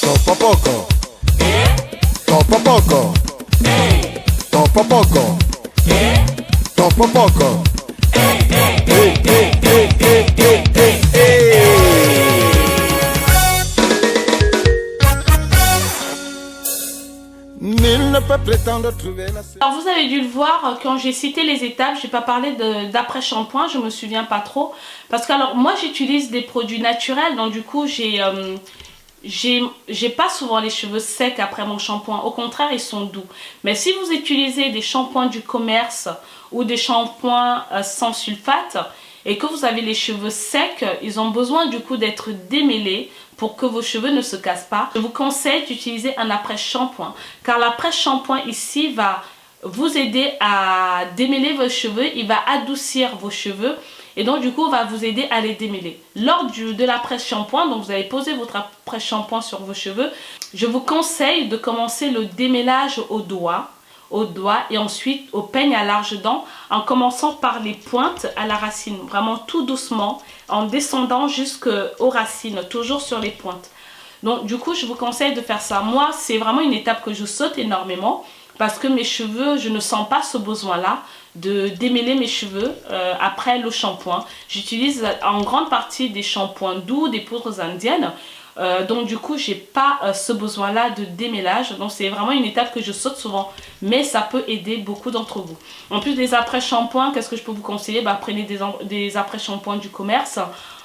Troppo poco. Troppo poco. Troppo poco. Troppo poco. Nul ne peut prétendre trouver la... Alors vous avez dû le voir, quand j'ai cité les étapes, j'ai pas parlé d'après-shampoing, je me souviens pas trop. Parce que alors moi j'utilise des produits naturels, donc du coup j'ai pas souvent les cheveux secs après mon shampoing. Au contraire, ils sont doux. Mais si vous utilisez des shampoings du commerce ou des shampoings sans sulfate et que vous avez les cheveux secs, ils ont besoin du coup d'être démêlés pour que vos cheveux ne se cassent pas. Je vous conseille d'utiliser un après-shampoing, car l'après-shampoing ici va vous aider à démêler vos cheveux, il va adoucir vos cheveux et donc du coup va vous aider à les démêler. Lors de l'après-shampoing, donc vous allez poser votre après-shampoing sur vos cheveux, je vous conseille de commencer le démêlage au doigt et ensuite au peigne à larges dents en commençant par les pointes à la racine, vraiment tout doucement en descendant jusqu'aux racines, toujours sur les pointes. Donc du coup je vous conseille de faire ça. Moi c'est vraiment une étape que je saute énormément parce que mes cheveux, je ne sens pas ce besoin-là de démêler mes cheveux après le shampoing. J'utilise en grande partie des shampoings doux, des poudres indiennes. Donc du coup j'ai pas ce besoin là de démêlage, donc c'est vraiment une étape que je saute souvent, mais ça peut aider beaucoup d'entre vous. En plus des après shampoings, qu'est-ce que je peux vous conseiller? Prenez des après shampoings du commerce,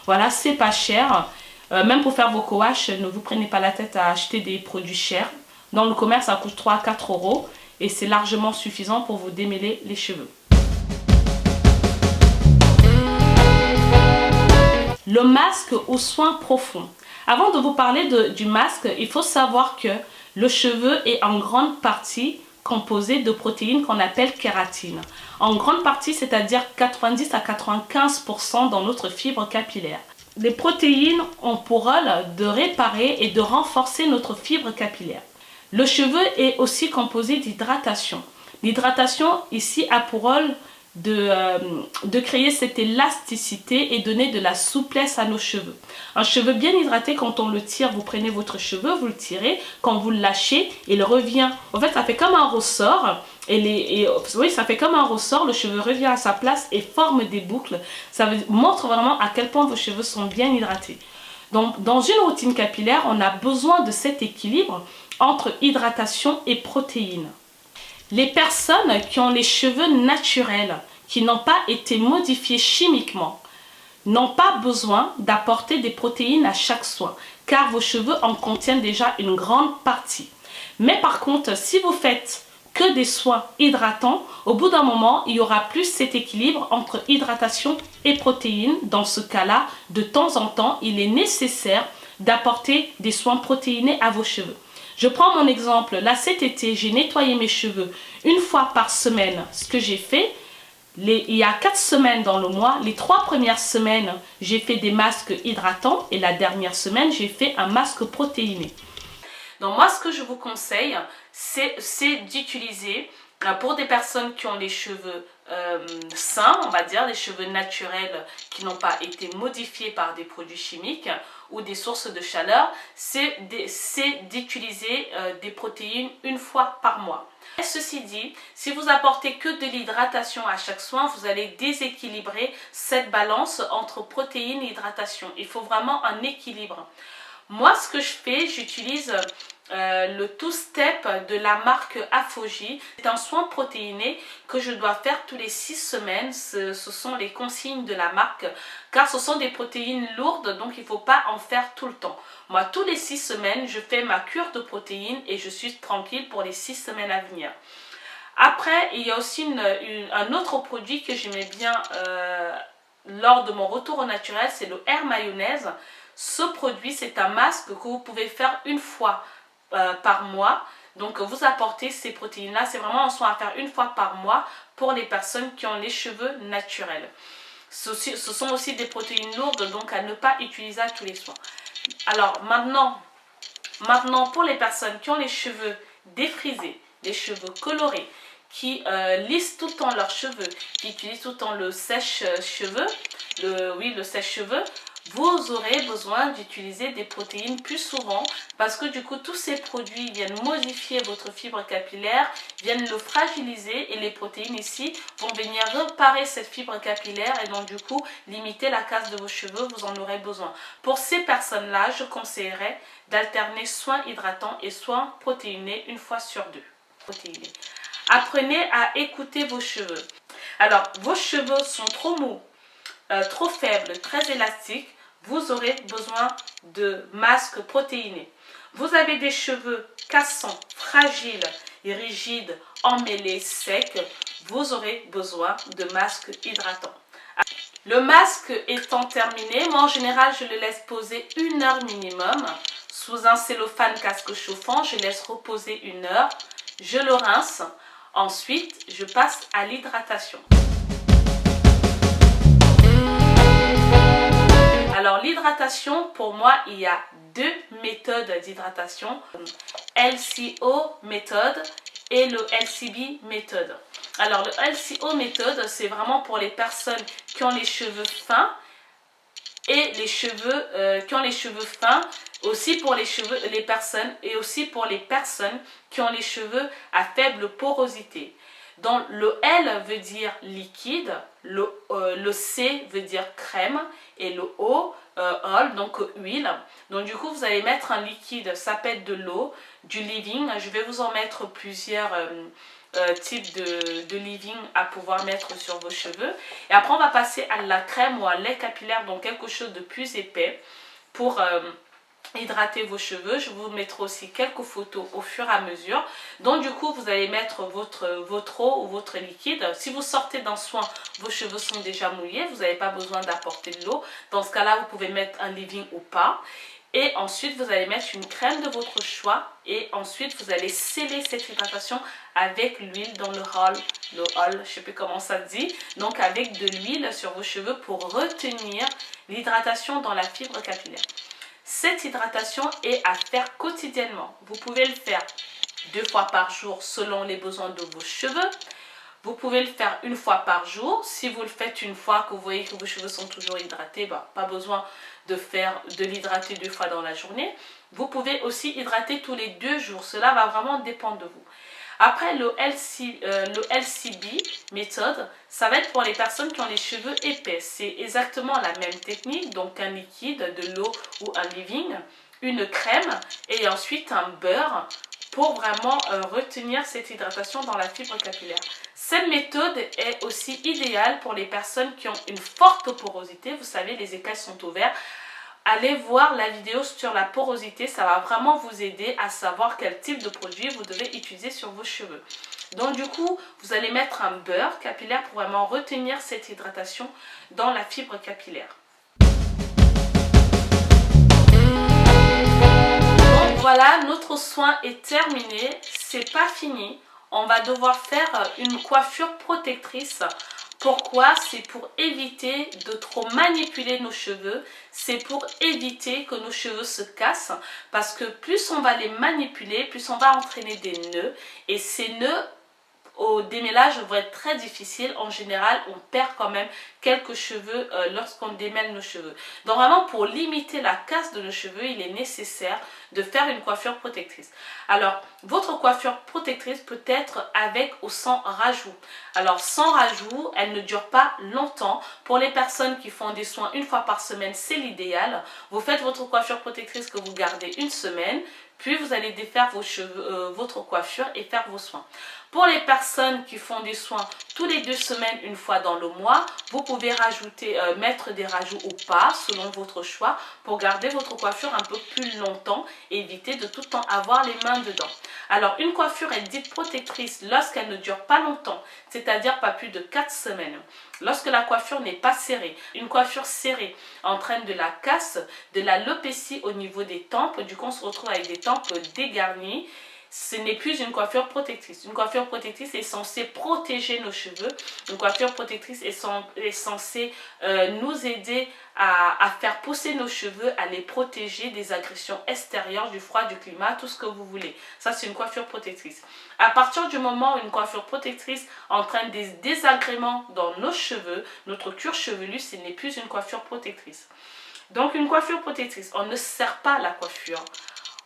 voilà, c'est pas cher. Même pour faire vos co-wash, ne vous prenez pas la tête à acheter des produits chers. Dans le commerce ça coûte 3 à 4 euros et c'est largement suffisant pour vous démêler les cheveux. Le masque aux soins profonds. Avant de vous parler du masque, il faut savoir que le cheveu est en grande partie composé de protéines qu'on appelle kératine. En grande partie, c'est-à-dire 90 à 95% dans notre fibre capillaire. Les protéines ont pour rôle de réparer et de renforcer notre fibre capillaire. Le cheveu est aussi composé d'hydratation. L'hydratation ici a pour rôle de créer cette élasticité et donner de la souplesse à nos cheveux. Un cheveu bien hydraté, quand on le tire, vous prenez votre cheveu, vous le tirez, quand vous le lâchez, il revient. En fait, ça fait comme un ressort. Oui, ça fait comme un ressort, le cheveu revient à sa place et forme des boucles. Ça montre vraiment à quel point vos cheveux sont bien hydratés. Donc, dans une routine capillaire, on a besoin de cet équilibre entre hydratation et protéines. Les personnes qui ont les cheveux naturels, qui n'ont pas été modifiés chimiquement, n'ont pas besoin d'apporter des protéines à chaque soin, car vos cheveux en contiennent déjà une grande partie. Mais par contre, si vous faites que des soins hydratants, au bout d'un moment, il y aura plus cet équilibre entre hydratation et protéines. Dans ce cas-là, de temps en temps, il est nécessaire d'apporter des soins protéinés à vos cheveux. Je prends mon exemple, là cet été, j'ai nettoyé mes cheveux une fois par semaine. Ce que j'ai fait, il y a 4 semaines dans le mois, les 3 premières semaines, j'ai fait des masques hydratants et la dernière semaine, j'ai fait un masque protéiné. Donc moi, ce que je vous conseille, c'est d'utiliser, pour des personnes qui ont les cheveux sains, on va dire, des cheveux naturels qui n'ont pas été modifiés par des produits chimiques ou des sources de chaleur, c'est d'utiliser des protéines une fois par mois. Ceci dit, si vous apportez que de l'hydratation à chaque soin, vous allez déséquilibrer cette balance entre protéines et hydratation. Il faut vraiment un équilibre. Moi, ce que je fais, j'utilise le Two Step de la marque Afogi. C'est un soin protéiné que je dois faire tous les 6 semaines. Ce sont les consignes de la marque, car ce sont des protéines lourdes, donc il ne faut pas en faire tout le temps. Moi, tous les 6 semaines, je fais ma cure de protéines et je suis tranquille pour les 6 semaines à venir. Après, il y a aussi un autre produit que j'aimais bien lors de mon retour au naturel, c'est le Air Mayonnaise. Ce produit, c'est un masque que vous pouvez faire une fois par mois. Donc, vous apportez ces protéines-là. C'est vraiment un soin à faire une fois par mois pour les personnes qui ont les cheveux naturels. Ce sont aussi des protéines lourdes, donc à ne pas utiliser à tous les soins. Alors, maintenant pour les personnes qui ont les cheveux défrisés, les cheveux colorés, qui lissent tout le temps leurs cheveux, qui utilisent tout le temps le sèche-cheveux, le sèche-cheveux, vous aurez besoin d'utiliser des protéines plus souvent parce que du coup tous ces produits viennent modifier votre fibre capillaire, viennent le fragiliser et les protéines ici vont venir réparer cette fibre capillaire et donc du coup limiter la casse de vos cheveux, vous en aurez besoin. Pour ces personnes-là, je conseillerais d'alterner soins hydratants et soins protéinés une fois sur deux. Protéinés. Apprenez à écouter vos cheveux. Alors, vos cheveux sont trop mous, trop faibles, très élastiques, vous aurez besoin de masques protéinés. Vous avez des cheveux cassants, fragiles et rigides, emmêlés, secs, vous aurez besoin de masques hydratants. Le masque étant terminé, moi en général je le laisse poser 1 heure minimum sous un cellophane casque chauffant, je laisse reposer 1 heure, je le rince, ensuite je passe à l'hydratation. Alors l'hydratation, pour moi, il y a 2 méthodes d'hydratation, LCO méthode et le LCB méthode. Alors le LCO méthode, c'est vraiment pour les personnes qui ont les cheveux fins et les cheveux fins, aussi pour les personnes qui ont les cheveux à faible porosité. Donc le L veut dire liquide, le C veut dire crème et le O, oil, donc huile. Donc du coup vous allez mettre un liquide, ça peut être de l'eau, du leave-in, je vais vous en mettre plusieurs types de leave-in à pouvoir mettre sur vos cheveux. Et après on va passer à la crème ou à lait capillaire, donc quelque chose de plus épais pour hydrater vos cheveux. Je vous mettrai aussi quelques photos au fur et à mesure. Donc du coup vous allez mettre votre eau ou votre liquide. Si vous sortez d'un soin, vos cheveux sont déjà mouillés, vous n'avez pas besoin d'apporter de l'eau. Dans ce cas là vous pouvez mettre un leave-in ou pas. Et ensuite vous allez mettre une crème de votre choix et ensuite vous allez sceller cette hydratation avec l'huile dans le oil, je ne sais plus comment ça se dit, donc avec de l'huile sur vos cheveux pour retenir l'hydratation dans la fibre capillaire. Cette hydratation est à faire quotidiennement. Vous pouvez le faire 2 fois par jour selon les besoins de vos cheveux. Vous pouvez le faire 1 fois par jour. Si vous le faites 1 fois, que vous voyez que vos cheveux sont toujours hydratés, pas besoin de l'hydrater 2 fois dans la journée. Vous pouvez aussi hydrater tous les 2 jours. Cela va vraiment dépendre de vous. Après, le LCB méthode, ça va être pour les personnes qui ont les cheveux épais. C'est exactement la même technique, donc un liquide, de l'eau ou un leave-in, une crème et ensuite un beurre pour vraiment retenir cette hydratation dans la fibre capillaire. Cette méthode est aussi idéale pour les personnes qui ont une forte porosité. Vous savez, les écailles sont ouvertes. Allez voir la vidéo sur la porosité, ça va vraiment vous aider à savoir quel type de produit vous devez utiliser sur vos cheveux. Donc du coup, vous allez mettre un beurre capillaire pour vraiment retenir cette hydratation dans la fibre capillaire. Donc voilà, notre soin est terminé, c'est pas fini. On va devoir faire une coiffure protectrice. Pourquoi? C'est pour éviter de trop manipuler nos cheveux, c'est pour éviter que nos cheveux se cassent parce que plus on va les manipuler, plus on va entraîner des nœuds et ces nœuds au démêlage vont être très difficiles. En général, on perd quand même quelques cheveux lorsqu'on démêle nos cheveux. Donc vraiment, pour limiter la casse de nos cheveux, il est nécessaire de faire une coiffure protectrice. Alors, votre coiffure protectrice peut être avec ou sans rajout. Alors, sans rajout, elle ne dure pas longtemps. Pour les personnes qui font des soins 1 fois par semaine, c'est l'idéal. Vous faites votre coiffure protectrice que vous gardez 1 semaine. Puis vous allez défaire vos cheveux, votre coiffure et faire vos soins. Pour les personnes qui font des soins tous les 2 semaines, 1 fois dans le mois, vous pouvez mettre des rajouts ou pas, selon votre choix, pour garder votre coiffure un peu plus longtemps et éviter de tout le temps avoir les mains dedans. Alors, une coiffure est dite protectrice lorsqu'elle ne dure pas longtemps, c'est-à-dire pas plus de 4 semaines. Lorsque la coiffure n'est pas serrée. Une coiffure serrée entraîne de la casse, de l'alopécie au niveau des tempes. Du coup, on se retrouve avec des tempes dégarnies. Ce n'est plus une coiffure protectrice. Une coiffure protectrice est censée protéger nos cheveux. Une coiffure protectrice est censée nous aider à faire pousser nos cheveux, à les protéger des agressions extérieures, du froid, du climat, tout ce que vous voulez. Ça, c'est une coiffure protectrice. À partir du moment où une coiffure protectrice entraîne des désagréments dans nos cheveux, notre cuir chevelu, ce n'est plus une coiffure protectrice. Donc une coiffure protectrice, on ne serre pas la coiffure.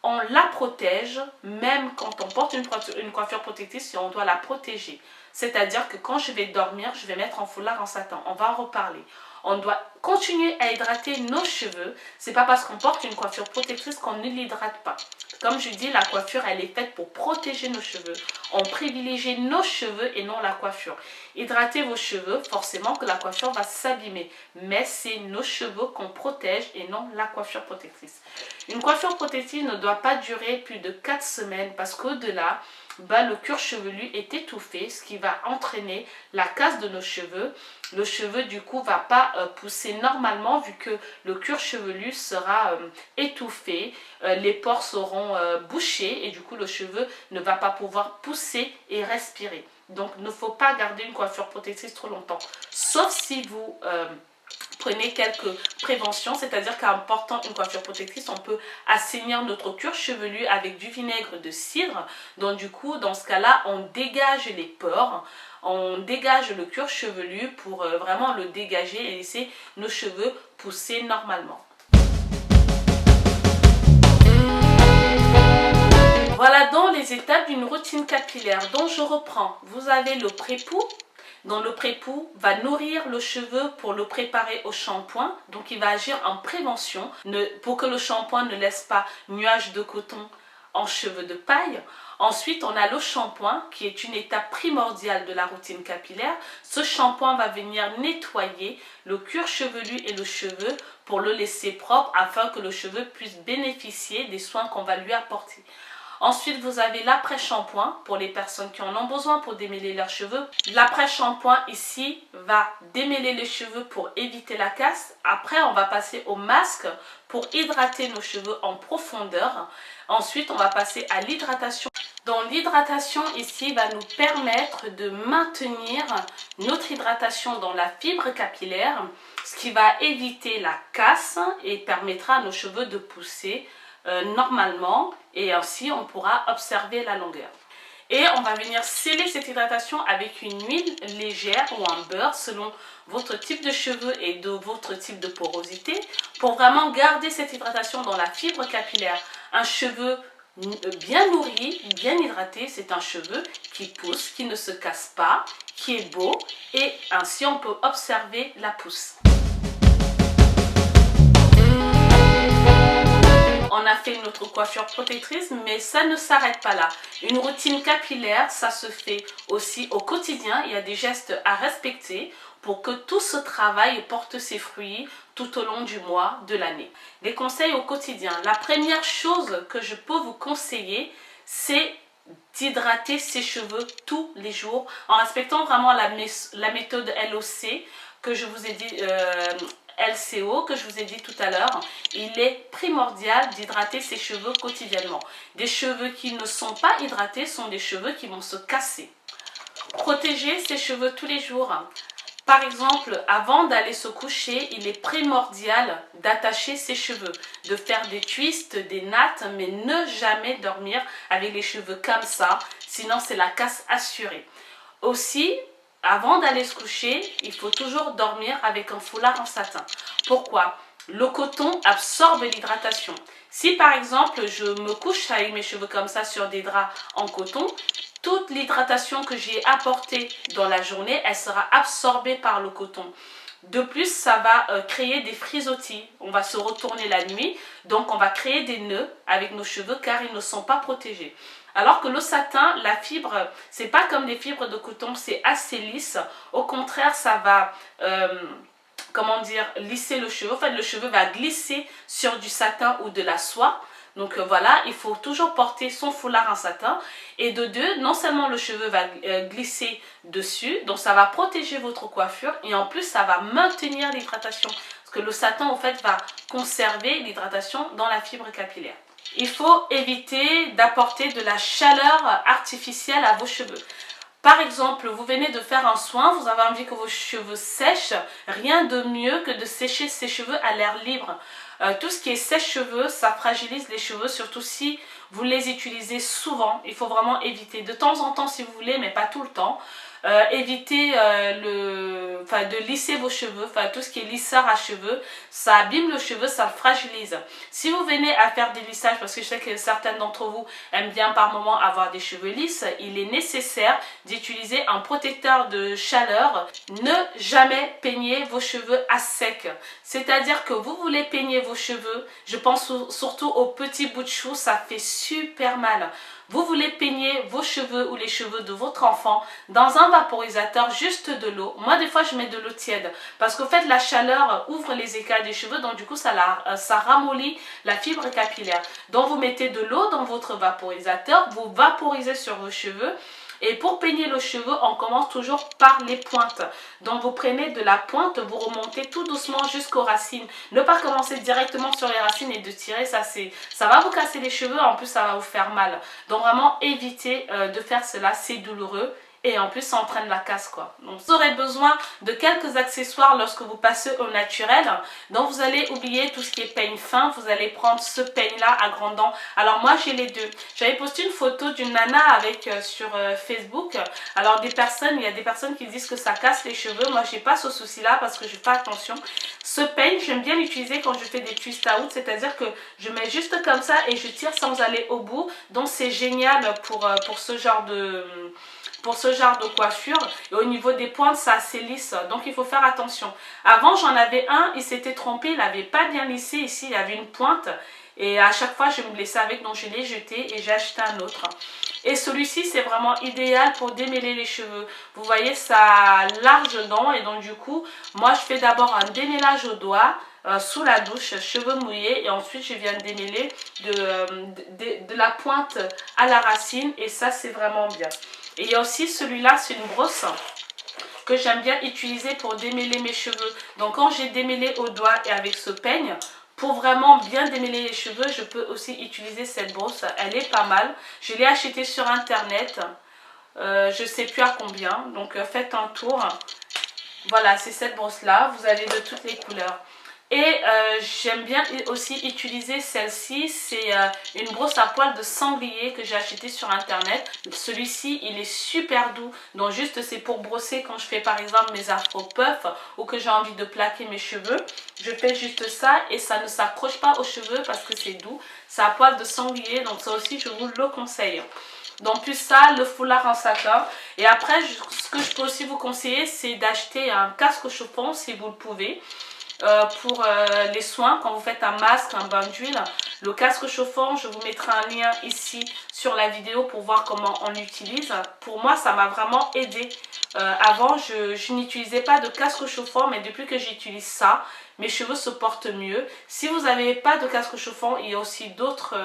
On la protège, même quand on porte une coiffure protectrice, on doit la protéger. C'est-à-dire que quand je vais dormir, je vais mettre un foulard en satin. On va en reparler. On doit continuer à hydrater nos cheveux. C'est pas parce qu'on porte une coiffure protectrice qu'on ne l'hydrate pas. Comme je dis, la coiffure, elle est faite pour protéger nos cheveux. On privilégie nos cheveux et non la coiffure. Hydratez vos cheveux, forcément que la coiffure va s'abîmer. Mais c'est nos cheveux qu'on protège et non la coiffure protectrice. Une coiffure protectrice ne doit pas durer plus de 4 semaines parce qu'au-delà, le cuir chevelu est étouffé, ce qui va entraîner la casse de nos cheveux. Le cheveu du coup va pas pousser normalement vu que le cuir chevelu sera étouffé, les pores seront bouchés et du coup le cheveu ne va pas pouvoir pousser et respirer. Donc il ne faut pas garder une coiffure protectrice trop longtemps, sauf si vous prenez quelques préventions, c'est-à-dire qu'en portant une coiffure protectrice, on peut assainir notre cuir chevelu avec du vinaigre de cidre. Donc du coup, dans ce cas-là, on dégage les pores, on dégage le cuir chevelu pour vraiment le dégager et laisser nos cheveux pousser normalement. Voilà donc les étapes d'une routine capillaire. Donc je reprends. Vous avez le pré-poux. Donc le pré-poux va nourrir le cheveu pour le préparer au shampoing. Donc il va agir en prévention pour que le shampoing ne laisse pas nuage de coton en cheveux de paille. Ensuite, on a le shampoing qui est une étape primordiale de la routine capillaire. Ce shampoing va venir nettoyer le cuir chevelu et le cheveu pour le laisser propre afin que le cheveu puisse bénéficier des soins qu'on va lui apporter. Ensuite, vous avez l'après-shampoing pour les personnes qui en ont besoin pour démêler leurs cheveux. L'après-shampoing ici va démêler les cheveux pour éviter la casse. Après, on va passer au masque pour hydrater nos cheveux en profondeur. Ensuite, on va passer à l'hydratation. Donc l'hydratation ici va nous permettre de maintenir notre hydratation dans la fibre capillaire, ce qui va éviter la casse et permettra à nos cheveux de pousser normalement et ainsi on pourra observer la longueur. Et on va venir sceller cette hydratation avec une huile légère ou un beurre selon votre type de cheveux et de votre type de porosité pour vraiment garder cette hydratation dans la fibre capillaire. Un cheveu bien nourri, bien hydraté, c'est un cheveu qui pousse, qui ne se casse pas, qui est beau et ainsi on peut observer la pousse. On a fait notre coiffure protectrice, mais ça ne s'arrête pas là. Une routine capillaire, ça se fait aussi au quotidien. Il y a des gestes à respecter pour que tout ce travail porte ses fruits tout au long du mois, de l'année. Les conseils au quotidien. La première chose que je peux vous conseiller, c'est d'hydrater ses cheveux tous les jours en respectant vraiment la méthode LOC que je vous ai dit. LCO que je vous ai dit tout à l'heure, il est primordial d'hydrater ses cheveux quotidiennement. Des cheveux qui ne sont pas hydratés sont des cheveux qui vont se casser. Protéger ses cheveux tous les jours. Par exemple, avant d'aller se coucher, il est primordial d'attacher ses cheveux, de faire des twists, des nattes, mais ne jamais dormir avec les cheveux comme ça, sinon c'est la casse assurée. Aussi, avant d'aller se coucher, il faut toujours dormir avec un foulard en satin. Pourquoi? Le coton absorbe l'hydratation. Si par exemple je me couche avec mes cheveux comme ça sur des draps en coton, toute l'hydratation que j'ai apportée dans la journée, elle sera absorbée par le coton. De plus, ça va créer des frisottis. On va se retourner la nuit, donc on va créer des nœuds avec nos cheveux car ils ne sont pas protégés. Alors que le satin, la fibre, c'est pas comme les fibres de coton, c'est assez lisse. Au contraire, ça va, lisser le cheveu. En fait, le cheveu va glisser sur du satin ou de la soie. Donc voilà, il faut toujours porter son foulard en satin. Et de deux, non seulement le cheveu va glisser dessus, donc ça va protéger votre coiffure. Et en plus, ça va maintenir l'hydratation. Parce que le satin, en fait, va conserver l'hydratation dans la fibre capillaire. Il faut éviter d'apporter de la chaleur artificielle à vos cheveux. Par exemple, vous venez de faire un soin, vous avez envie que vos cheveux sèchent. Rien de mieux que de sécher ses cheveux à l'air libre. Tout ce qui est sèche-cheveux, ça fragilise les cheveux, surtout si vous les utilisez souvent. Il faut vraiment éviter. De temps en temps si vous voulez, mais pas tout le temps. éviter de lisser vos cheveux, tout ce qui est lisseur à cheveux, ça abîme le cheveu, ça le fragilise. Si vous venez à faire des lissages, parce que je sais que certaines d'entre vous aiment bien par moment avoir des cheveux lisses, il est nécessaire d'utiliser un protecteur de chaleur. Ne jamais peigner vos cheveux à sec. C'est-à-dire que vous voulez peigner vos cheveux, je pense surtout aux petits bouts de chou, ça fait super mal. Vous voulez peigner vos cheveux ou les cheveux de votre enfant dans un vaporisateur, juste de l'eau. Moi, des fois, je mets de l'eau tiède parce qu'au fait, la chaleur ouvre les écailles des cheveux, donc du coup, ça ramollit la fibre capillaire. Donc, vous mettez de l'eau dans votre vaporisateur, vous vaporisez sur vos cheveux. Et pour peigner le cheveu, on commence toujours par les pointes. Donc vous prenez de la pointe, vous remontez tout doucement jusqu'aux racines. Ne pas commencer directement sur les racines et de tirer, ça va vous casser les cheveux, en plus ça va vous faire mal. Donc vraiment évitez de faire cela, c'est douloureux. Et en plus, ça entraîne la casse, quoi. Donc, vous aurez besoin de quelques accessoires lorsque vous passez au naturel. Donc, vous allez oublier tout ce qui est peigne fin. Vous allez prendre ce peigne-là à grands dents. Alors, moi, j'ai les deux. J'avais posté une photo d'une nana avec sur Facebook. Alors, il y a des personnes qui disent que ça casse les cheveux. Moi, j'ai pas ce souci-là parce que je fais attention. Ce peigne, j'aime bien l'utiliser quand je fais des twist out. C'est-à-dire que je mets juste comme ça et je tire sans aller au bout. Donc, c'est génial pour ce genre de coiffure. Et au niveau des pointes, c'est assez lisse, donc il faut faire attention. Avant, j'en avais un, il s'était trompé, il n'avait pas bien lissé. Ici, il y avait une pointe et à chaque fois, je me blessais avec, donc je l'ai jeté et j'ai acheté un autre. Et celui-ci, c'est vraiment idéal pour démêler les cheveux. Vous voyez, ça a large dent et donc du coup, moi, je fais d'abord un démêlage au doigt, sous la douche, cheveux mouillés, et ensuite je viens démêler de la pointe à la racine, et ça c'est vraiment bien. Et il y a aussi celui-là, c'est une brosse que j'aime bien utiliser pour démêler mes cheveux. Donc quand j'ai démêlé au doigt et avec ce peigne, pour vraiment bien démêler les cheveux, je peux aussi utiliser cette brosse. Elle est pas mal. Je l'ai achetée sur internet. Je ne sais plus à combien. Donc faites un tour. Voilà, c'est cette brosse-là. Vous avez de toutes les couleurs. Et j'aime bien aussi utiliser celle-ci, c'est une brosse à poils de sanglier que j'ai acheté sur internet. Celui-ci, il est super doux, donc juste c'est pour brosser quand je fais par exemple mes afro puffs ou que j'ai envie de plaquer mes cheveux. Je fais juste ça et ça ne s'accroche pas aux cheveux parce que c'est doux. C'est à poils de sanglier, donc ça aussi je vous le conseille. Donc plus ça, le foulard en satin. Et après, ce que je peux aussi vous conseiller, c'est d'acheter un casque chauffant si vous le pouvez. Pour les soins, quand vous faites un masque, un bain d'huile, le casque chauffant, je vous mettrai un lien ici sur la vidéo pour voir comment on l'utilise. Pour moi, ça m'a vraiment aidé. Avant, je n'utilisais pas de casque chauffant, mais depuis que j'utilise ça, mes cheveux se portent mieux. Si vous n'avez pas de casque chauffant, il y a aussi d'autres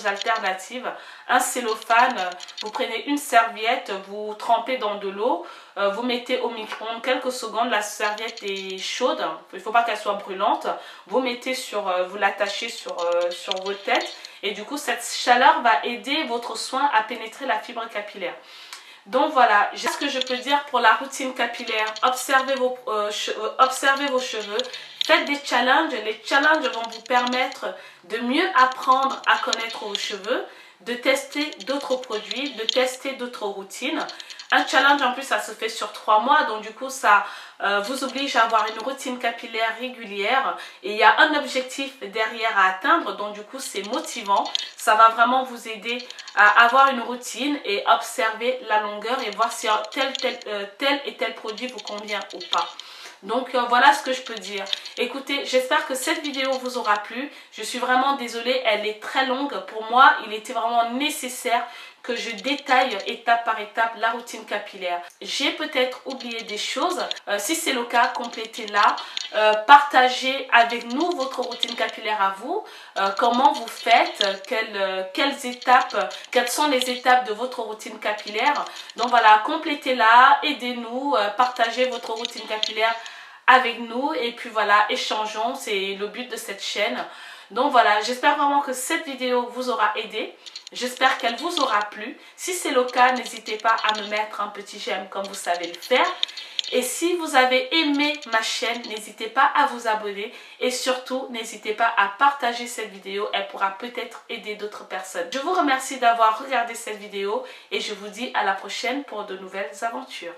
alternatives. Un cellophane, vous prenez une serviette, vous trempez dans de l'eau, vous mettez au micro-ondes quelques secondes, la serviette est chaude, il ne faut pas qu'elle soit brûlante. Vous l'attachez sur vos têtes et du coup cette chaleur va aider votre soin à pénétrer la fibre capillaire. Donc voilà, ce que je peux dire pour la routine capillaire, observez vos cheveux, faites des challenges. Les challenges vont vous permettre de mieux apprendre à connaître vos cheveux, de tester d'autres produits, de tester d'autres routines. Un challenge en plus ça se fait sur 3 mois, donc du coup ça vous oblige à avoir une routine capillaire régulière et il y a un objectif derrière à atteindre, donc du coup c'est motivant. Ça va vraiment vous aider à avoir une routine et observer la longueur et voir si tel et tel produit vous convient ou pas. Donc voilà ce que je peux dire. Écoutez, j'espère que cette vidéo vous aura plu. Je suis vraiment désolée, elle est très longue. Pour moi, il était vraiment nécessaire que je détaille étape par étape la routine capillaire. J'ai peut-être oublié des choses. Si c'est le cas, complétez-la. Partagez avec nous votre routine capillaire à vous. Comment vous faites, quelles sont les étapes de votre routine capillaire. Donc voilà, complétez-la, aidez-nous, partagez votre routine capillaire avec nous et puis voilà, échangeons, c'est le but de cette chaîne. Donc voilà, j'espère vraiment que cette vidéo vous aura aidé. J'espère qu'elle vous aura plu. Si c'est le cas, n'hésitez pas à me mettre un petit j'aime comme vous savez le faire. Et si vous avez aimé ma chaîne, n'hésitez pas à vous abonner et surtout n'hésitez pas à partager cette vidéo, elle pourra peut-être aider d'autres personnes. Je vous remercie d'avoir regardé cette vidéo et je vous dis à la prochaine pour de nouvelles aventures.